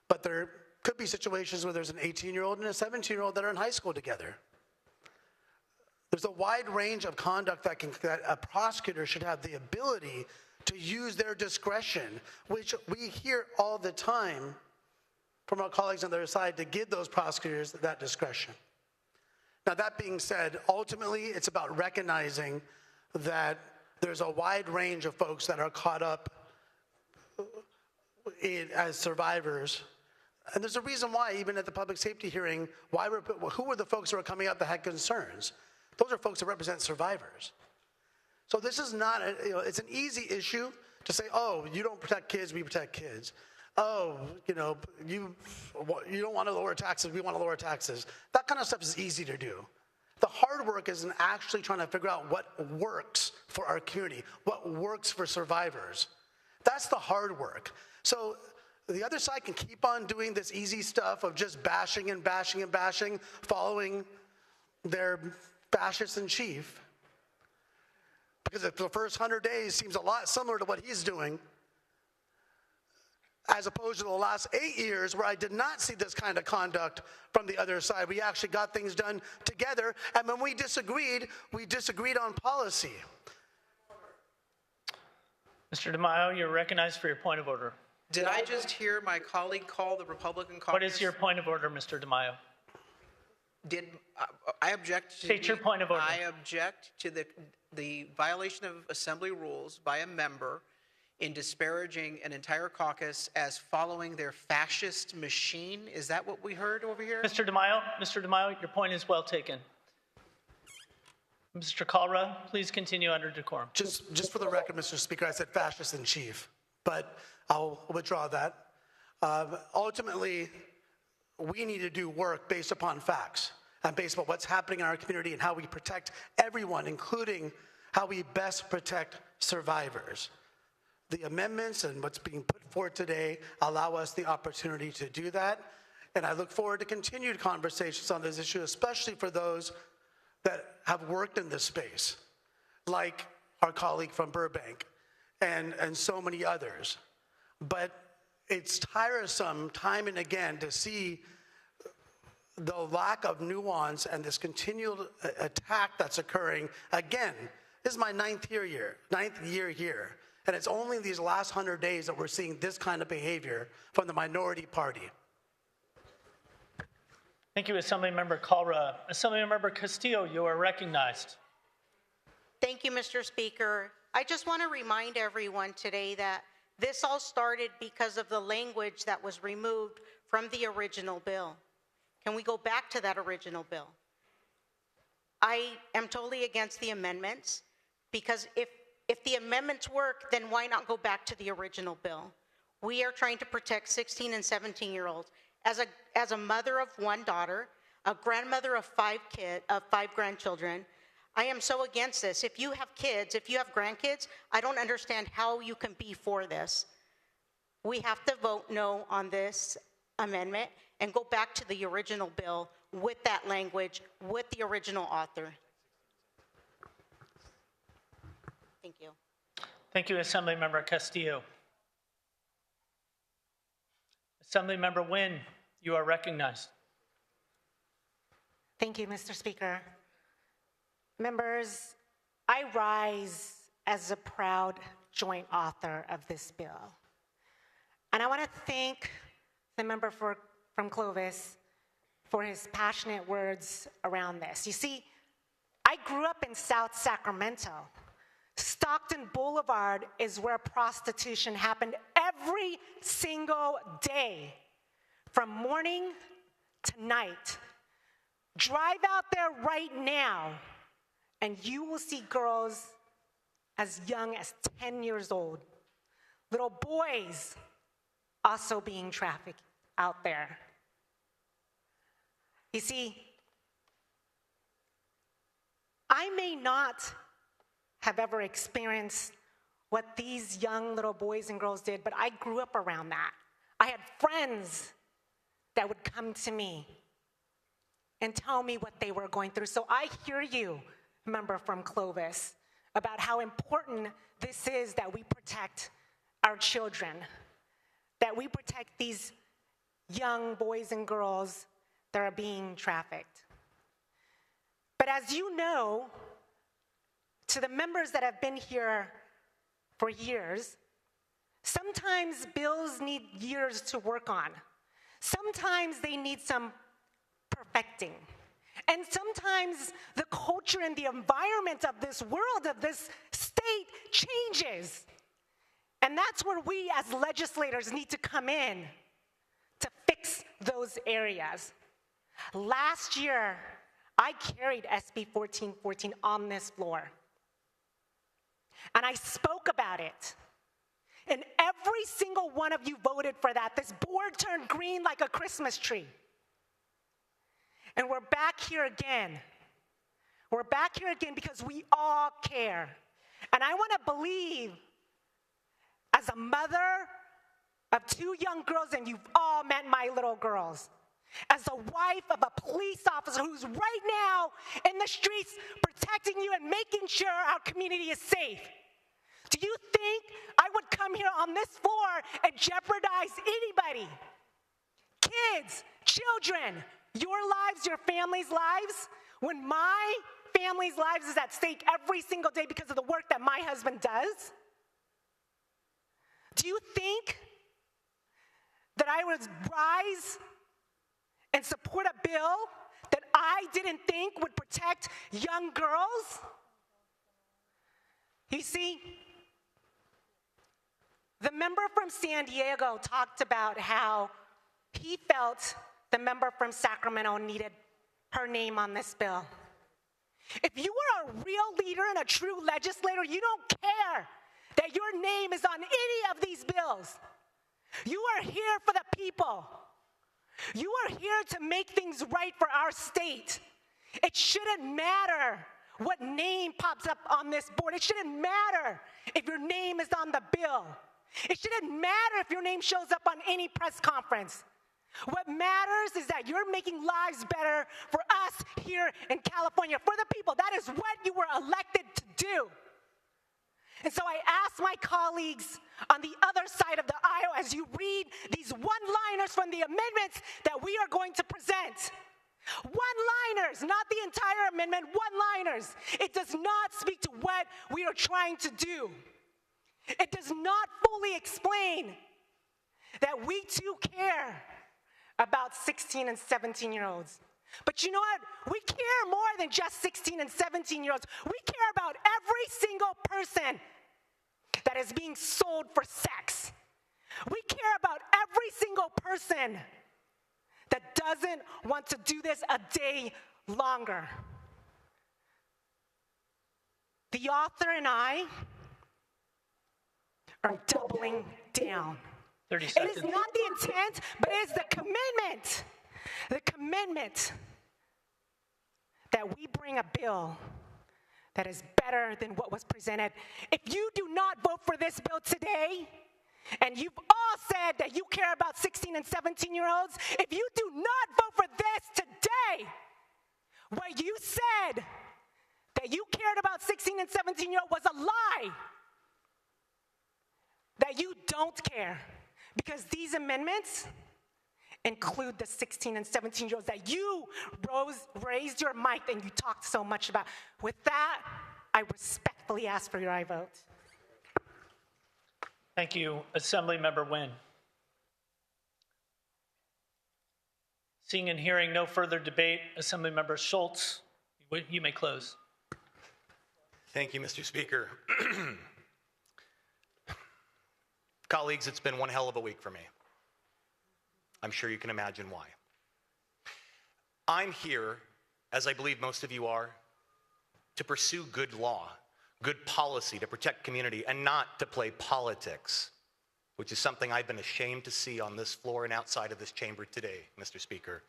But there could be situations where there's an 18-year-old and a 17-year-old that are in high school together. There's a wide range of conduct that a prosecutor should have the ability to use their discretion, which we hear all the time from our colleagues on the other side, to give those prosecutors that discretion. Now, that being said, ultimately, it's about recognizing that there's a wide range of folks that are caught up as survivors. And there's a reason why, even at the public safety hearing, who were the folks who are coming up that had concerns? Those are folks that represent survivors. So this is not, it's an easy issue to say, oh, you don't protect kids, we protect kids. Oh, you don't want to lower taxes, we want to lower taxes. That kind of stuff is easy to do. The hard work is in actually trying to figure out what works for our community, what works for survivors. That's the hard work. So the other side can keep on doing this easy stuff of just bashing and bashing and bashing, following their fascist in chief. Because if the first 100 days seems a lot similar to what he's doing, as opposed to the last 8 years where I did not see this kind of conduct from the other side. We actually got things done together, and when we disagreed on policy. Mr. DeMaio, you're recognized for your point of order. Did I just hear my colleague call the Republican caucus? What is your point of order, Mr. DeMaio? I object to... State your point of order. I object to the violation of assembly rules by a member in disparaging an entire caucus as following their fascist machine. Is that what we heard over here? Mr. DeMaio, your point is well taken. Mr. Kalra, please continue under decorum. Just for the record, Mr. Speaker, I said fascist in chief, but I'll withdraw that. Ultimately, we need to do work based upon facts and based upon what's happening in our community and how we protect everyone, including how we best protect survivors. The amendments and what's being put forward today allow us the opportunity to do that, and I look forward to continued conversations on this issue, especially for those that have worked in this space, like our colleague from Burbank and so many others. But it's tiresome time and again to see the lack of nuance and this continual attack that's occurring. Again, this is my ninth year here, and it's only these last 100 days that we're seeing this kind of behavior from the minority party. Thank you, Assemblymember Kalra. Assemblymember Castillo, you are recognized. Thank you, Mr. Speaker. I just want to remind everyone today that this all started because of the language that was removed from the original bill. Can we go back to that original bill? I am totally against the amendments because if the amendments work, then why not go back to the original bill? We are trying to protect 16 and 17-year-olds. As a mother of one daughter, a grandmother of five grandchildren, I am so against this. If you have kids, if you have grandkids, I don't understand how you can be for this. We have to vote no on this amendment and go back to the original bill with that language, with the original author. Thank you. Thank you, Assemblymember Castillo. Assemblymember Nguyen, you are recognized. Thank you, Mr. Speaker. Members, I rise as a proud joint author of this bill. And I want to thank the member from Clovis for his passionate words around this. You see, I grew up in South Sacramento. Stockton Boulevard is where prostitution happened every single day, from morning to night. Drive out there right now, and you will see girls as young as 10 years old, little boys also being trafficked out there. You see, I may not have ever experienced what these young little boys and girls did, but I grew up around that. I had friends that would come to me and tell me what they were going through. So I hear you, member from Clovis, about how important this is that we protect our children, that we protect these young boys and girls that are being trafficked. But as you know, to the members that have been here for years, sometimes bills need years to work on. Sometimes they need some perfecting. And sometimes the culture and the environment of this world, of this state, changes. And that's where we as legislators need to come in to fix those areas. Last year, I carried SB 1414 on this floor. And I spoke about it. And every single one of you voted for that. This board turned green like a Christmas tree. And we're back here again. We're back here again because we all care. And I want to believe, as a mother of two young girls, and you've all met my little girls, as a wife of a police officer who's right now in the streets protecting you and making sure our community is safe. Do you think I would come here on this floor and jeopardize anybody? Kids, children, your lives, your family's lives, when my family's lives is at stake every single day because of the work that my husband does? Do you think that I would rise and support a bill that I didn't think would protect young girls? You see, The member from San Diego talked about how he felt the member from Sacramento needed her name on this bill. If you are a real leader and a true legislator, you don't care that your name is on any of these bills. You are here for the people. You are here to make things right for our state. It shouldn't matter what name pops up on this board. It shouldn't matter if your name is on the bill. It shouldn't matter if your name shows up on any press conference. What matters is that you're making lives better for us here in California, for the people. That is what you were elected to do. And so I ask my colleagues on the other side of the aisle, as you read these one-liners from the amendments that we are going to present. One-liners, not the entire amendment, one-liners. It does not speak to what we are trying to do. It does not fully explain that we too care about 16 and 17-year-olds. But you know what? We care more than just 16 and 17-year-olds. We care about every single person that is being sold for sex. We care about every single person that doesn't want to do this a day longer. The author and I are doubling down. 30 seconds. It is not the intent, but it is the commitment. The commitment that we bring a bill that is better than what was presented. If you do not vote for this bill today, and you've all said that you care about 16 and 17-year-olds, if you do not vote for this today, what you said that you cared about 16 and 17-year-olds was a lie. That you don't care. Because these amendments include the 16 and 17-year-olds that you raised your mic and you talked so much about. With that, I respectfully ask for your aye vote. Thank you. Assemblymember Nguyen. Seeing and hearing no further debate, Assemblymember Schultz, you may close. Thank you, Mr. Speaker. Colleagues, it's been one hell of a week for me. I'm sure you can imagine why. I'm here, as I believe most of you are, to pursue good law, good policy to protect community, and not to play politics, which is something I've been ashamed to see on this floor and outside of this chamber today, Mr. Speaker.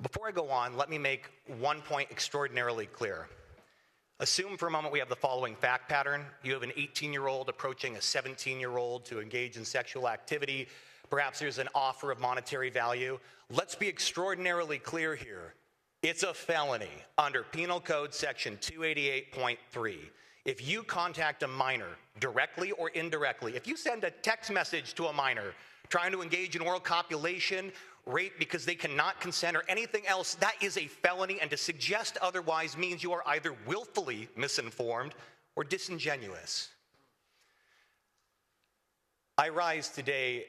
Before I go on, let me make one point extraordinarily clear. Assume for a moment we have the following fact pattern. You have an 18-year-old approaching a 17-year-old to engage in sexual activity. Perhaps there's an offer of monetary value. Let's be extraordinarily clear here. It's a felony under Penal Code Section 288.3. If you contact a minor directly or indirectly, if you send a text message to a minor trying to engage in oral copulation, rape because they cannot consent, or anything else, that is a felony, and to suggest otherwise means you are either willfully misinformed or disingenuous. I rise today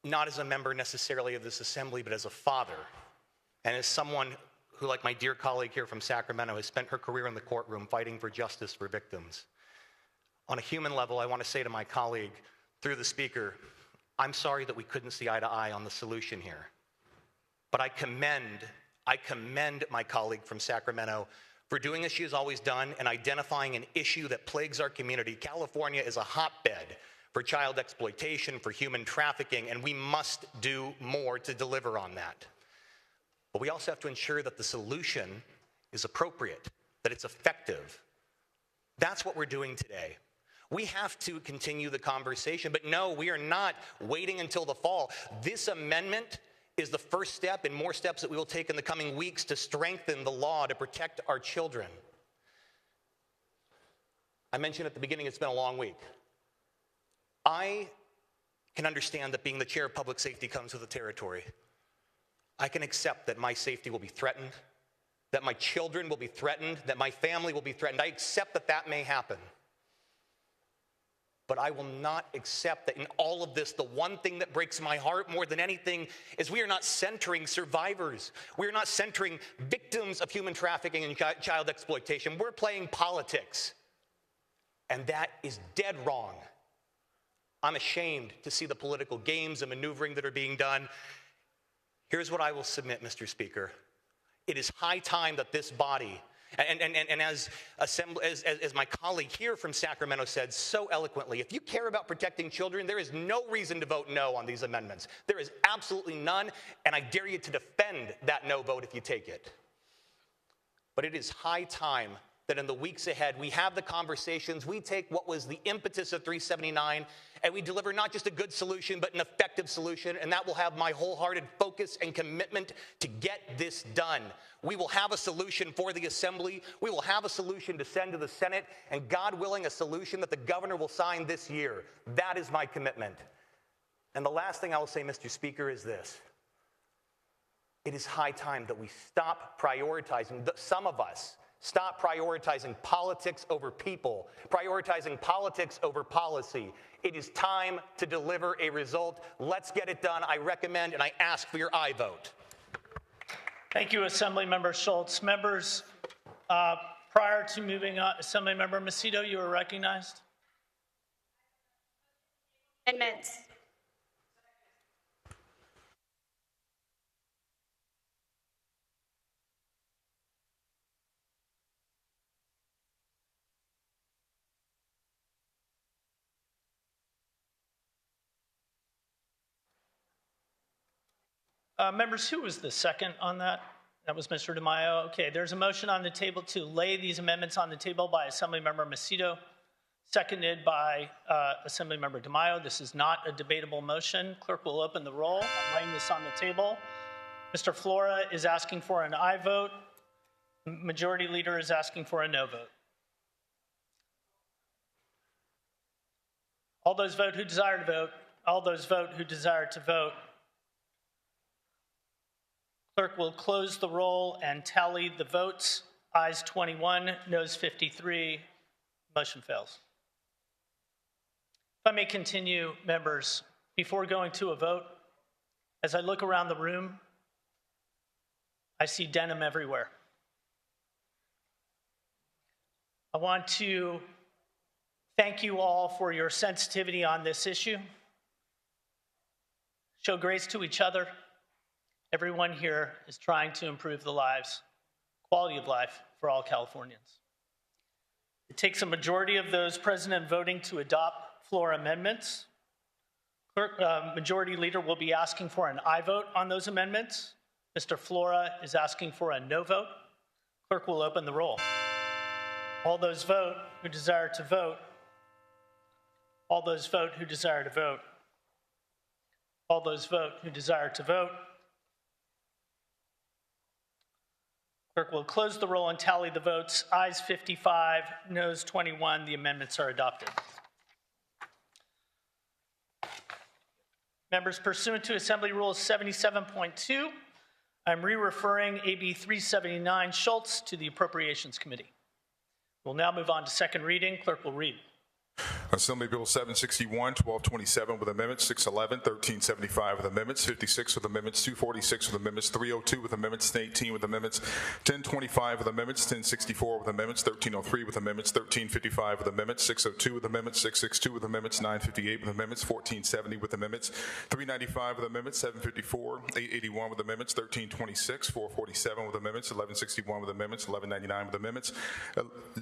not as a member necessarily of this assembly, but as a father, and as someone who, like my dear colleague here from Sacramento, has spent her career in the courtroom fighting for justice for victims. On a human level, I want to say to my colleague, through the speaker, I'm sorry that we couldn't see eye to eye on the solution here. But I commend my colleague from Sacramento for doing as she has always done and identifying an issue that plagues our community. California is a hotbed for child exploitation, for human trafficking, and we must do more to deliver on that. But we also have to ensure that the solution is appropriate, that it's effective. That's what we're doing today. We have to continue the conversation, but no, we are not waiting until the fall. This amendment is the first step in more steps that we will take in the coming weeks to strengthen the law to protect our children. I mentioned at the beginning it's been a long week. I can understand that being the chair of public safety comes with the territory. I can accept that my safety will be threatened, that my children will be threatened, that my family will be threatened. I accept that that may happen. But I will not accept that in all of this, the one thing that breaks my heart more than anything is we are not centering survivors. We are not centering victims of human trafficking and child exploitation. We're playing politics. And that is dead wrong. I'm ashamed to see the political games and maneuvering that are being done. Here's what I will submit, Mr. Speaker. It is high time that this body, and as my colleague here from Sacramento said so eloquently, if you care about protecting children, there is no reason to vote no on these amendments. There is absolutely none, and I dare you to defend that no vote if you take it. But it is high time that in the weeks ahead, we have the conversations, we take what was the impetus of 379, and we deliver not just a good solution, but an effective solution, and that will have my wholehearted focus and commitment to get this done. We will have a solution for the Assembly, we will have a solution to send to the Senate, and God willing, a solution that the governor will sign this year. That is my commitment. And the last thing I will say, Mr. Speaker, is this. It is high time that we stop prioritizing, some of us, stop prioritizing politics over people, prioritizing politics over policy. It is time to deliver a result. Let's get it done. I recommend and I ask for your aye vote. Thank you, Assemblymember Schultz. Members, prior to moving on, Assemblymember Macedo, you are recognized. Amendments. Members, who was the second on that? That was Mr. DeMaio. Okay, there's a motion on the table to lay these amendments on the table by Assemblymember Macedo, seconded by Assemblymember DeMaio. This is not a debatable motion. Clerk will open the roll. I'm laying this on the table. Mr. Flora is asking for an aye vote. Majority Leader is asking for a no vote. All those vote who desire to vote. All those vote who desire to vote. Clerk will close the roll and tally the votes. Ayes 21, noes 53. Motion fails. If I may continue, members, before going to a vote, as I look around the room, I see denim everywhere. I want to thank you all for your sensitivity on this issue. Show grace to each other. Everyone here is trying to improve the quality of life for all Californians. It takes a majority of those present and voting to adopt floor amendments. Majority Leader will be asking for an aye vote on those amendments. Mr. Flora is asking for a no vote. Clerk will open the roll. All those vote who desire to vote. All those vote who desire to vote. All those vote who desire to vote. Clerk will close the roll and tally the votes. Ayes 55, noes 21. The amendments are adopted. Members, pursuant to Assembly Rules 77.2, I'm re-referring AB 379 Schultz to the Appropriations Committee. We'll now move on to second reading. Clerk will read. Assembly Bill 761, 1227 with amendments, 611, 1375 with amendments, 56 with amendments, 246 with amendments, 302 with amendments, 1018 with amendments, 1025 with amendments, 1064 with amendments, 1303 with amendments, 1355 with amendments, 602 with amendments, 662 with amendments, 958 with amendments, 1470 with amendments, 395 with amendments, 754, 881 with amendments, 1326, 447 with amendments, 1161 with amendments, 1199 with amendments,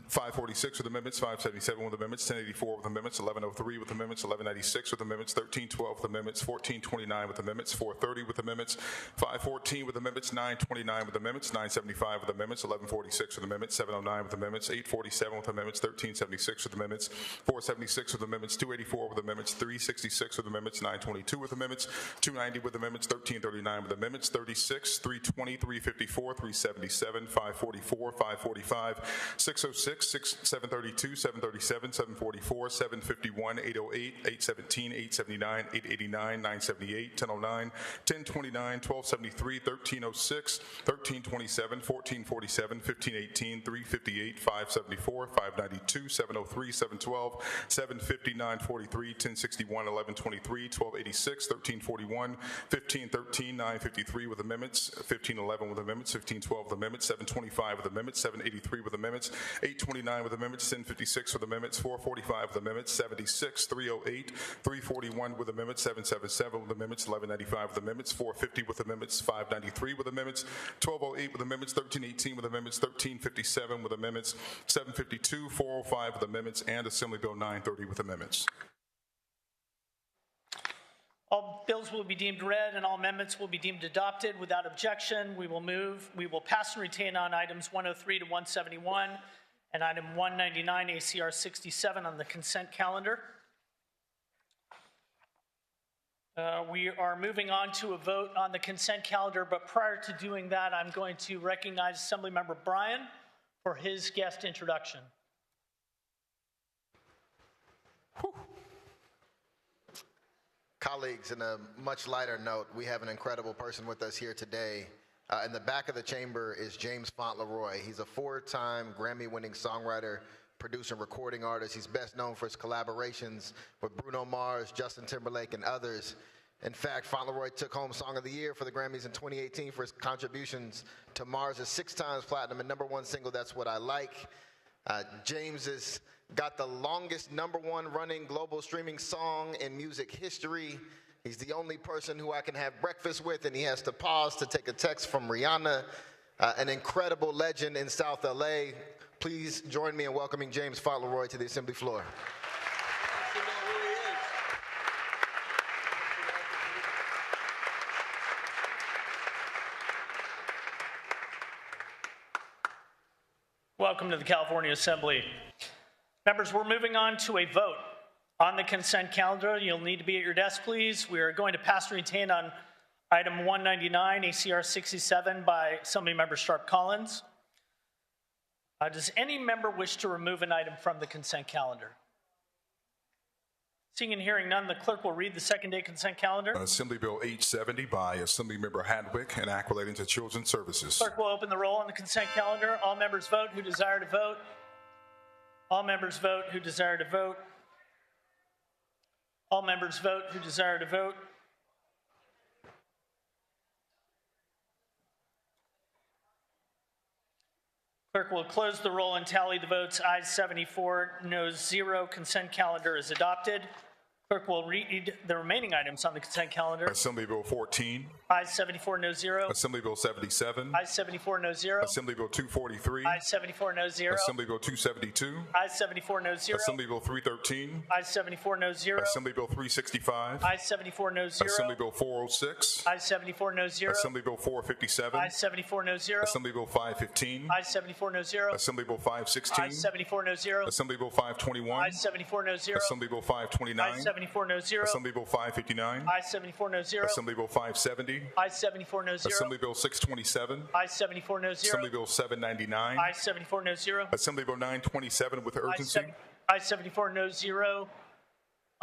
546 with amendments, 577 with amendments, 1084 with amendments, 1103 with amendments, 1196 with amendments, 1312 with amendments, 1429 with amendments, 430 with amendments, 514 with amendments, 929 with amendments, 975 with amendments, 1146 with amendments, 709 with amendments, 847 with amendments, 1376 with amendments, 476 with amendments, 284 with amendments, 366 with amendments, 922 with amendments, 290 with amendments, 1339 with amendments, 36, 320, 354, 377, 544, 545, 606, 732, 737, 744, 751, 808, 817, 879, 889, 978, 1009, 1029, 1273, 1306, 1327, 1447, 1518, 358, 574, 592, 703, 712, 750, 943, 1061, 1123, 1286, 1341, 1513, 953 with amendments, 1511 with amendments, 1512 with amendments, 725 with amendments, 783 with amendments, 829 with amendments, 1056 with amendments, 445 with amendments, amendments 76, 308, 341 with amendments 777 with amendments 1195 with amendments 450 with amendments 593 with amendments 1208 with amendments 1318 with amendments 1357 with amendments 752, 405 with amendments, and Assembly Bill 930 with amendments. All bills will be deemed read and all amendments will be deemed adopted. Without objection, we will pass and retain on items 103 to 171 and item 199 ACR 67 on the consent calendar. We are moving on to a vote on the consent calendar, but prior to doing that, I'm going to recognize Assemblymember Bryan for his guest introduction. Colleagues, in a much lighter note, we have an incredible person with us here today. In the back of the chamber is James Fauntleroy. He's a four-time Grammy-winning songwriter, producer, and recording artist. He's best known for his collaborations with Bruno Mars, Justin Timberlake, and others. In fact, Fauntleroy took home Song of the Year for the Grammys in 2018 for his contributions to Mars' 6 times platinum and #1 single, That's What I Like. James has got the longest #1 running global streaming song in music history. He's the only person who I can have breakfast with, and he has to pause to take a text from Rihanna, an incredible legend in South LA. Please join me in welcoming James Fauntleroy to the Assembly floor. Welcome to the California Assembly. Members, we're moving on to a vote on the consent calendar. You'll need to be at your desk, please. We are going to pass and retain on item 199, ACR 67 by Assemblymember Sharp Collins. Does any member wish to remove an item from the consent calendar? Seeing and hearing none, the clerk will read the second-day consent calendar. Assembly Bill 870 by Assemblymember Hadwick and Act relating to Children's Services. Clerk will open the roll on the consent calendar. All members vote who desire to vote. All members vote who desire to vote. All members vote who desire to vote. Clerk will close the roll and tally the votes. Ayes 74, noes 0. Consent calendar is adopted. Clerk will read the remaining items on the consent calendar. Assembly Bill 14. Ayes 74, noes 0. Assembly Bill 77. Ayes 74, noes 0. Assembly Bill 243. Ayes 74, noes 0. Assembly Bill 272. Ayes 74, noes 0. Assembly Bill 313. Ayes 74, noes 0. Assembly Bill 365. Ayes 74, noes 0. Assembly Bill 406. Ayes 74, noes 0. Assembly Bill 457. Ayes 74, noes 0. Assembly Bill 515. Ayes 74, noes 0. Assembly Bill 516. Ayes 74, noes 0. Assembly Bill 521. Ayes 74, noes 0. Assembly Bill 529. Ayes 74, noes 0. Assembly Bill 559. Ayes 74, noes 0. Assembly Bill 570. Ayes 74, noes 0. Assembly Bill 627. Ayes 74, noes 0. Assembly Bill 799. Ayes 74, noes 0. Assembly Bill 927 with urgency. Ayes 74, noes 0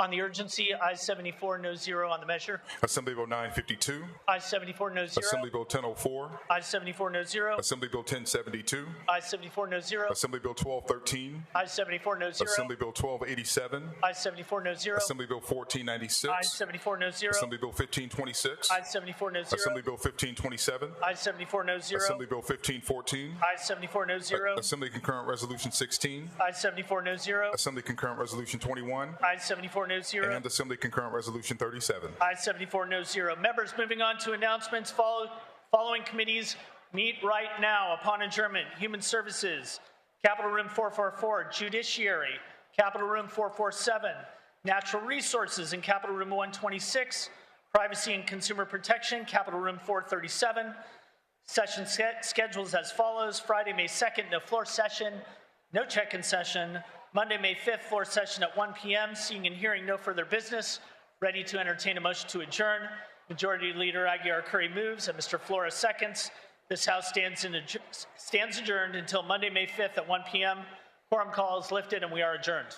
on the urgency. Ayes 74, noes 0 on the measure. Assembly Bill 952. Ayes 74, noes 0. Assembly Bill 1004. Ayes 74, noes 0. Assembly Bill 1072. Ayes 74, noes 0. Assembly Bill 1213. Ayes 74, noes 0. Assembly Bill 1287. Ayes 74, noes 0. Assembly Bill 1496. Ayes 74, noes 0. Assembly Bill 1526. Ayes 74, noes 0. Assembly Bill 1527. Ayes 74, noes 0. Assembly Bill 1514. Ayes 74, noes 0. Assembly Concurrent Resolution 16. Ayes 74, noes 0. Assembly Concurrent Resolution 21. Ayes 74, noes 0. And Assembly Concurrent Resolution 37. Ayes 74, noes 0. Members, moving on to announcements. Following committees meet right now upon adjournment. Human Services, Capitol Room 444. Judiciary, Capitol Room 447. Natural Resources in Capitol Room 126. Privacy and Consumer Protection, Capitol Room 437. Session schedules as follows. Friday, May 2nd, no floor session, no check-in session. Monday, May 5th, floor session at 1 p.m. Seeing and hearing no further business. Ready to entertain a motion to adjourn. Majority Leader Aguilar Curry moves and Mr. Flores seconds. This House stands adjourned until Monday, May 5th at 1 p.m. Quorum call is lifted and we are adjourned.